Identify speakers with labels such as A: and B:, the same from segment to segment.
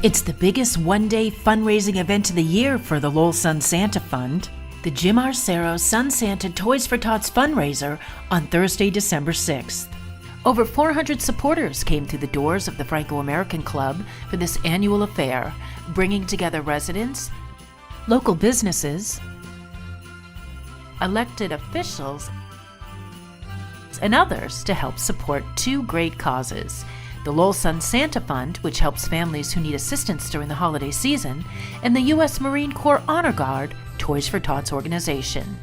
A: It's the biggest one-day fundraising event of the year for the Lowell Sun Santa Fund, the Jim Arciero Sun Santa Toys for Tots Fundraiser on Thursday, December 6th. Over 400 supporters came through the doors of the Franco-American Club for this annual affair, bringing together residents, local businesses, elected officials, and others to help support two great causes: the Lowell Sun Santa Fund, which helps families who need assistance during the holiday season, and the U.S. Marine Corps Honor Guard Toys for Tots organization.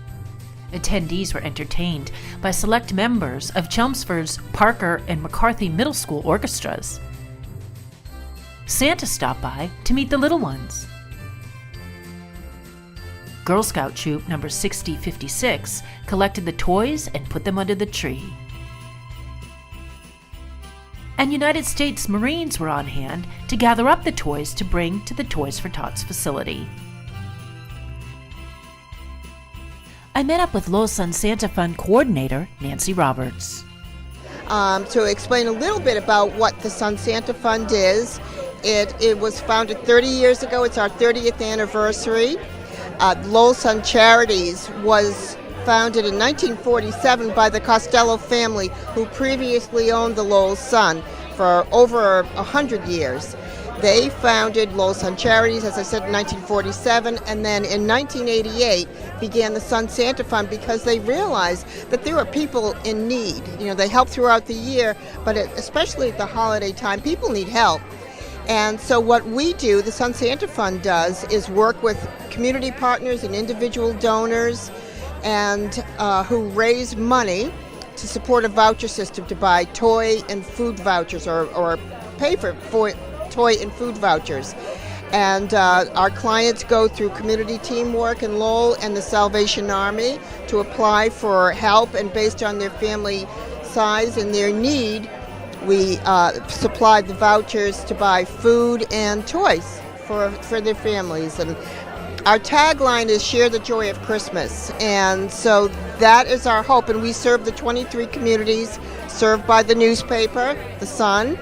A: Attendees were entertained by select members of Chelmsford's Parker and McCarthy Middle School orchestras. Santa stopped by to meet the little ones. Girl Scout Troop number 6056 collected the toys and put them under the tree. And United States Marines were on hand to gather up the toys to bring to the Toys for Tots facility. I met up with Lowell Sun Santa Fund coordinator Nancy Roberts.
B: To explain a little bit about what the Sun Santa Fund is, it was founded 30 years ago. It's our 30th anniversary. Lowell Sun Charities was founded in 1947 by the Costello family, who previously owned the Lowell Sun for over 100 years. They founded Lowell Sun Charities, as I said, in 1947, and then in 1988 began the Sun Santa Fund because they realized that there were people in need. You know, they help throughout the year, but especially at the holiday time, people need help. And so what we do, the Sun Santa Fund does, is work with community partners and individual donors and who raise money to support a voucher system to buy toy and food vouchers or pay for toy and food vouchers. And our clients go through community teamwork in Lowell and the Salvation Army to apply for help, and based on their family size and their need, we supply the vouchers to buy food and toys for their families. And our tagline is "Share the Joy of Christmas," and so that is our hope. And we serve the 23 communities served by the newspaper, The Sun,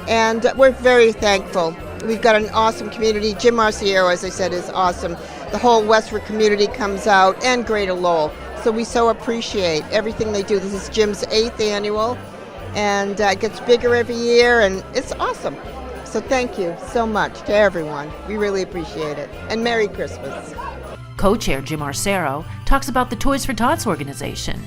B: and we're very thankful. We've got an awesome community. Jim Arciero, as I said, is awesome. The whole Westford community comes out, and Greater Lowell. So we so appreciate everything they do. This is Jim's 8th annual, and it gets bigger every year, and it's awesome. So thank you so much to everyone. We really appreciate it. And Merry Christmas.
A: Co-chair Jim Arciero talks about the Toys for Tots organization.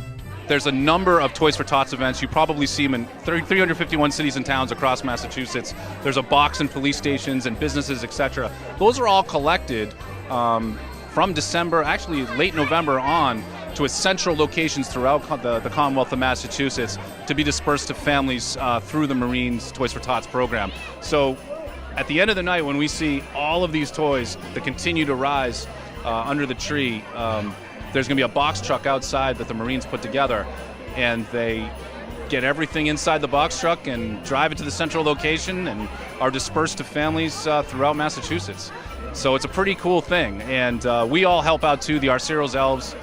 C: There's a number of Toys for Tots events. You probably see them in 351 cities and towns across Massachusetts. There's a box in police stations and businesses, etc. Those are all collected from December, actually late November on, to essential locations throughout the Commonwealth of Massachusetts to be dispersed to families through the Marines Toys for Tots program. So at the end of the night, when we see all of these toys that continue to rise under the tree, there's going to be a box truck outside that the Marines put together, and they get everything inside the box truck and drive it to the central location and are dispersed to families throughout Massachusetts. So it's a pretty cool thing, and we all help out too, the Arciero's elves,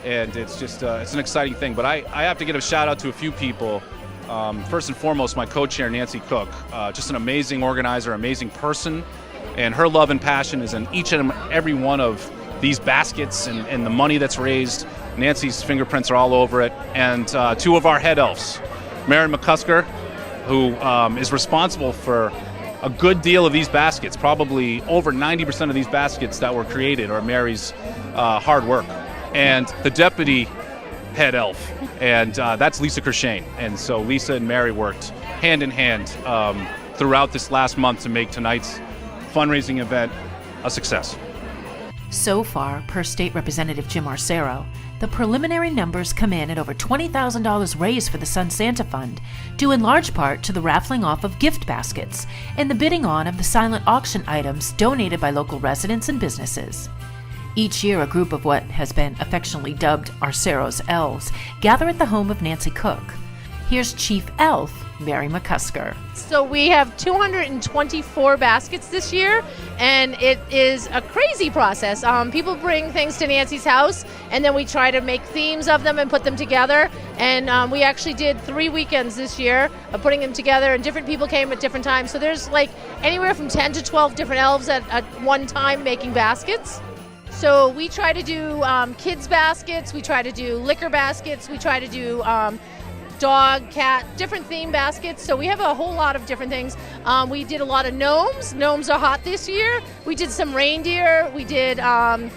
C: and it's just it's an exciting thing. But I have to give a shout out to a few people. First and foremost, my co-chair Nancy Cook, just an amazing organizer, amazing person, and her love and passion is in each and every one of these baskets and the money that's raised. Nancy's fingerprints are all over it. And two of our head elves, Mary McCusker, who is responsible for a good deal of these baskets. Probably over 90% of these baskets that were created are Mary's hard work. And the deputy head elf, and that's Lisa Kershane. And so Lisa and Mary worked hand in hand throughout this last month to make tonight's fundraising event a success.
A: So far, per State Representative Jim Arciero, the preliminary numbers come in at over $20,000 raised for the Sun Santa Fund, due in large part to the raffling off of gift baskets and the bidding on of the silent auction items donated by local residents and businesses. Each year, a group of what has been affectionately dubbed Arciero's elves gather at the home of Nancy Cook. Here's Chief Elf, Mary McCusker.
D: So we have 224 baskets this year, and it is a crazy process. People bring things to Nancy's house, and then we try to make themes of them and put them together. And we actually did 3 weekends this year of putting them together, and different people came at different times. So there's like anywhere from 10 to 12 different elves at one time making baskets. So we try to do kids baskets, we try to do liquor baskets, we try to do dog, cat, different theme baskets. So we have a whole lot of different things. We did a lot of gnomes. Gnomes are hot this year. We did some reindeer. We did a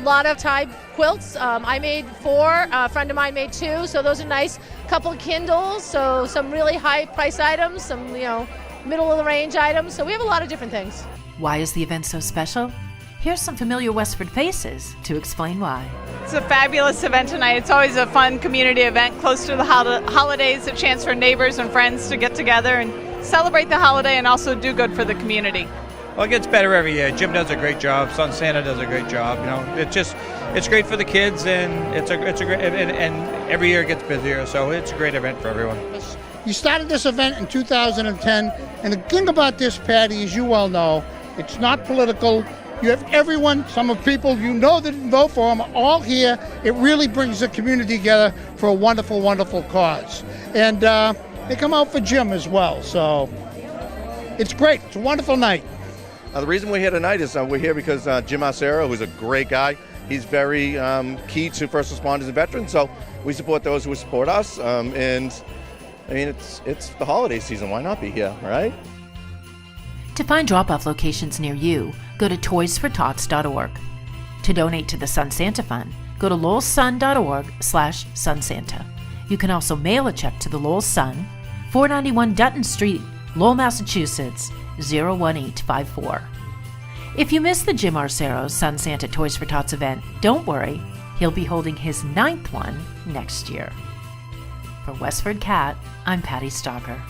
D: lot of tie quilts. I made 4. A friend of mine made 2. So those are nice. Couple Kindles. So some really high price items. Some middle of the range items. So we have a lot of different things.
A: Why is the event so special? Here's some familiar Westford faces to explain why.
E: It's a fabulous event tonight. It's always a fun community event close to the holidays, a chance for neighbors and friends to get together and celebrate the holiday and also do good for the community.
F: Well, it gets better every year. Jim does a great job. Son Santa does a great job. It's great for the kids, and it's a great, and every year it gets busier. So it's a great event for everyone.
G: You started this event in 2010, and the thing about this, Patty, as you well know, it's not political. You have everyone, some of people you know that didn't vote for them, all here. It really brings the community together for a wonderful, wonderful cause. And they come out for Jim as well, so it's great. It's a wonderful night.
H: The reason we're here tonight is we're here because Jim Arciero, who's a great guy, he's very key to first responders and veterans, so we support those who support us. And I mean, it's the holiday season. Why not be here, right?
A: To find drop-off locations near you, go to toysfortots.org. To donate to the Sun Santa Fund, go to lowellsun.org/sunsanta. You can also mail a check to the Lowell Sun, 491 Dutton Street, Lowell, Massachusetts, 01854. If you missed the Jim Arciero Sun Santa Toys for Tots event, don't worry, he'll be holding his 9th one next year. For WestfordCAT, I'm Patty Stalker.